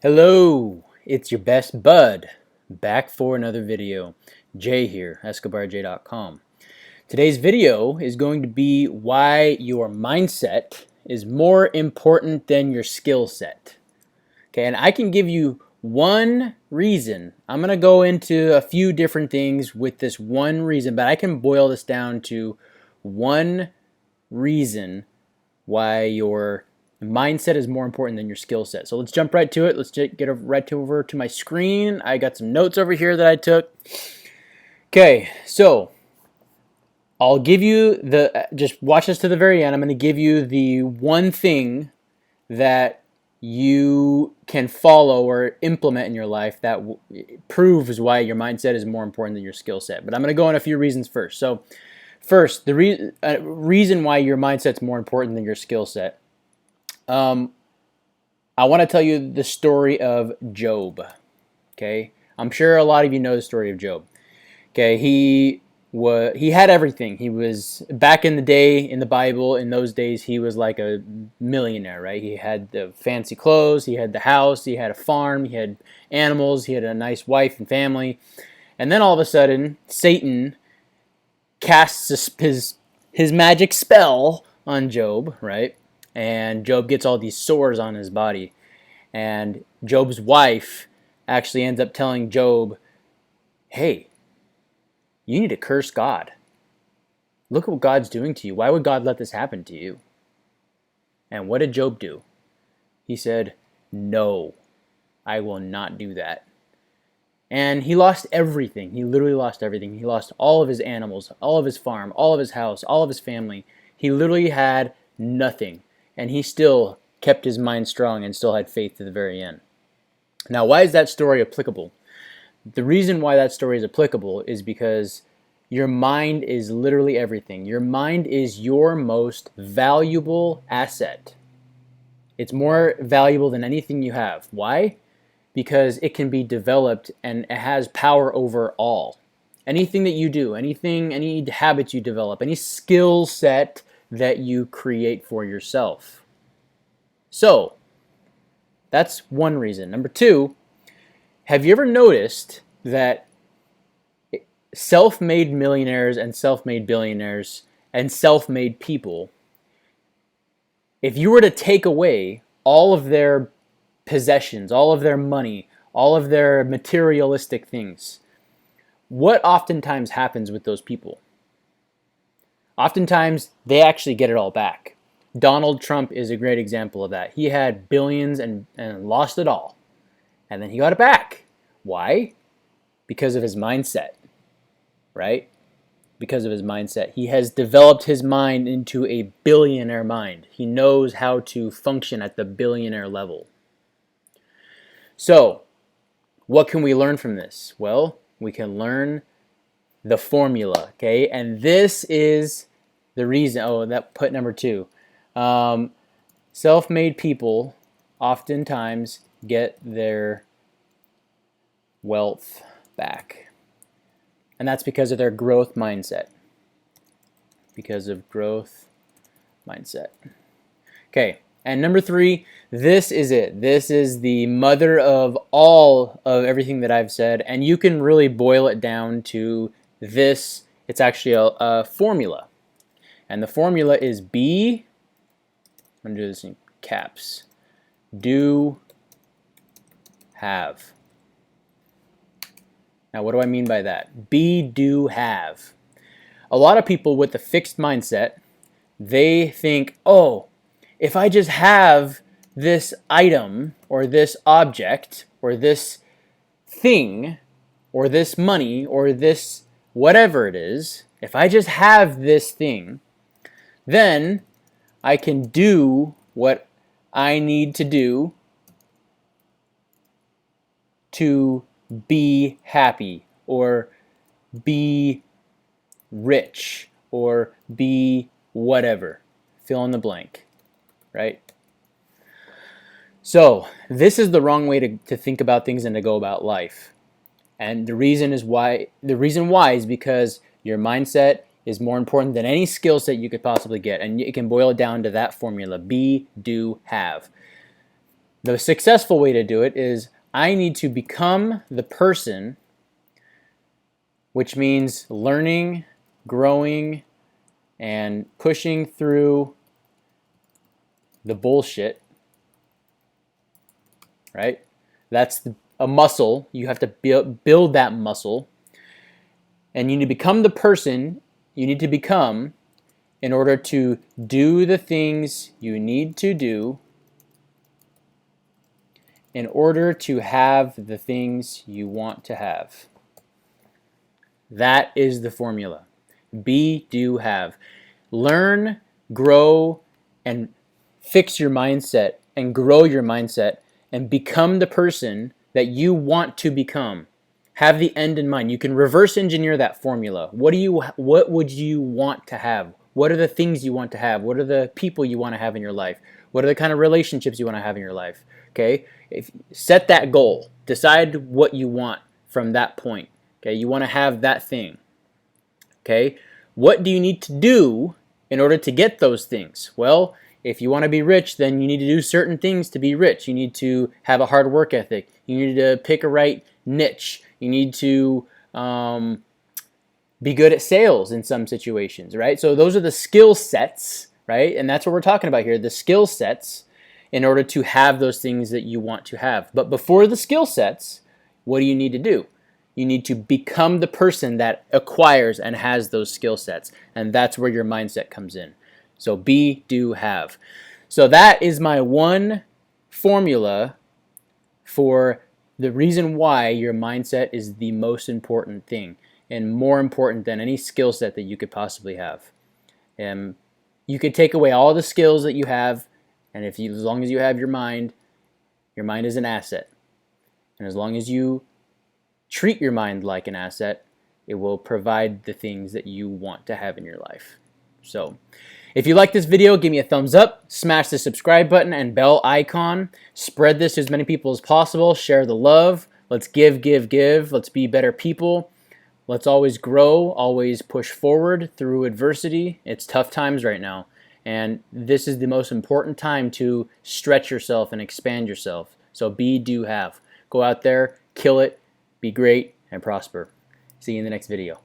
Hello, it's your best bud, back for another video. Jay here, EscobarJ.com. Today's video is going to be why your mindset is more important than your skill set. Okay, and I can give you one reason. I'm going to go into a few different things with this one reason, but I can boil this down to one reason why your mindset is more important than your skill set. So let's jump right to it. Let's get right over to my screen. I got some notes over here that I took. Okay, so I'll give you just watch this to the very end. I'm going to give you the one thing that you can follow or implement in your life that proves why your mindset is more important than your skill set. But I'm going to go on a few reasons first. So first, the reason why your mindset's more important than your skill set. I want to tell you the story of Job. Okay, I'm sure a lot of you know the story of Job. Okay, he had everything. He was back in the day in the Bible. In those days, he was like a millionaire, right? He had the fancy clothes, he had the house, he had a farm, he had animals, he had a nice wife and family. And then all of a sudden, Satan casts his magic spell on Job, right? And Job gets all these sores on his body. And Job's wife actually ends up telling Job, hey, you need to curse God. Look at what God's doing to you. Why would God let this happen to you? And what did Job do? He said, no, I will not do that. And he lost everything. He literally lost everything. He lost all of his animals, all of his farm, all of his house, all of his family. He literally had nothing. And he still kept his mind strong and still had faith to the very end. Now, why is that story applicable? The reason why that story is applicable is because your mind is literally everything. Your mind is your most valuable asset. It's more valuable than anything you have. Why? Because it can be developed and it has power over all. Anything that you do, any habits you develop, any skill set that you create for yourself. So, that's one reason. Number two, have you ever noticed that self-made millionaires and self-made billionaires and self-made people, if you were to take away all of their possessions, all of their money, all of their materialistic things, what oftentimes happens with those people? Oftentimes, they actually get it all back. Donald Trump is a great example of that. He had billions and lost it all. And then he got it back. Why? Because of his mindset, right? Because of his mindset. He has developed his mind into a billionaire mind. He knows how to function at the billionaire level. So, what can we learn from this? Well, we can learn the formula, okay? And this is the reason, that put number two. Self-made people oftentimes get their wealth back. And that's because of their growth mindset. Because of growth mindset. Okay, and number three, this is it. This is the mother of all of everything that I've said, and you can really boil it down to this. It's actually a formula. And the formula is I'm going to do this in caps. Do, have. Now, what do I mean by that? Be, do, have. A lot of people with a fixed mindset, they think, oh, if I just have this item or this object or this thing or this money or this whatever it is, if I just have this thing, then I can do what I need to do to be happy or be rich or be whatever. Fill in the blank, right? So this is the wrong way to think about things and to go about life. And the reason why is because your mindset is more important than any skill set you could possibly get. And you can boil it down to that formula: be, do, have. The successful way to do it is I need to become the person, which means learning, growing, and pushing through the bullshit, right? That's a muscle. You have to build that muscle. And you need to become the person you need to become in order to do the things you need to do in order to have the things you want to have. That is the formula. Be, do, have. Learn, grow, and fix your mindset and grow your mindset and become the person that you want to become. Have the end in mind. You can reverse engineer that formula. What would you want to have? What are the things you want to have? What are the people you want to have in your life? What are the kind of relationships you want to have in your life? Okay? Set that goal. Decide what you want from that point. Okay? You want to have that thing. Okay? What do you need to do in order to get those things? Well, if you want to be rich, then you need to do certain things to be rich. You need to have a hard work ethic. You need to pick a right niche. You need to be good at sales in some situations, right? So those are the skill sets, right? And that's what we're talking about here, the skill sets in order to have those things that you want to have. But before the skill sets, what do you need to do? You need to become the person that acquires and has those skill sets. And that's where your mindset comes in. So be, do, have. So that is my one formula for the reason why your mindset is the most important thing and more important than any skill set that you could possibly have. You could take away all the skills that you have, and as long as you have your mind is an asset. And as long as you treat your mind like an asset, it will provide the things that you want to have in your life. So, if you like this video, give me a thumbs up, smash the subscribe button and bell icon, spread this to as many people as possible, share the love, let's give, let's be better people, let's always grow, always push forward through adversity. It's tough times right now, and this is the most important time to stretch yourself and expand yourself. So be, do, have. Go out there, kill it, be great, and prosper. See you in the next video.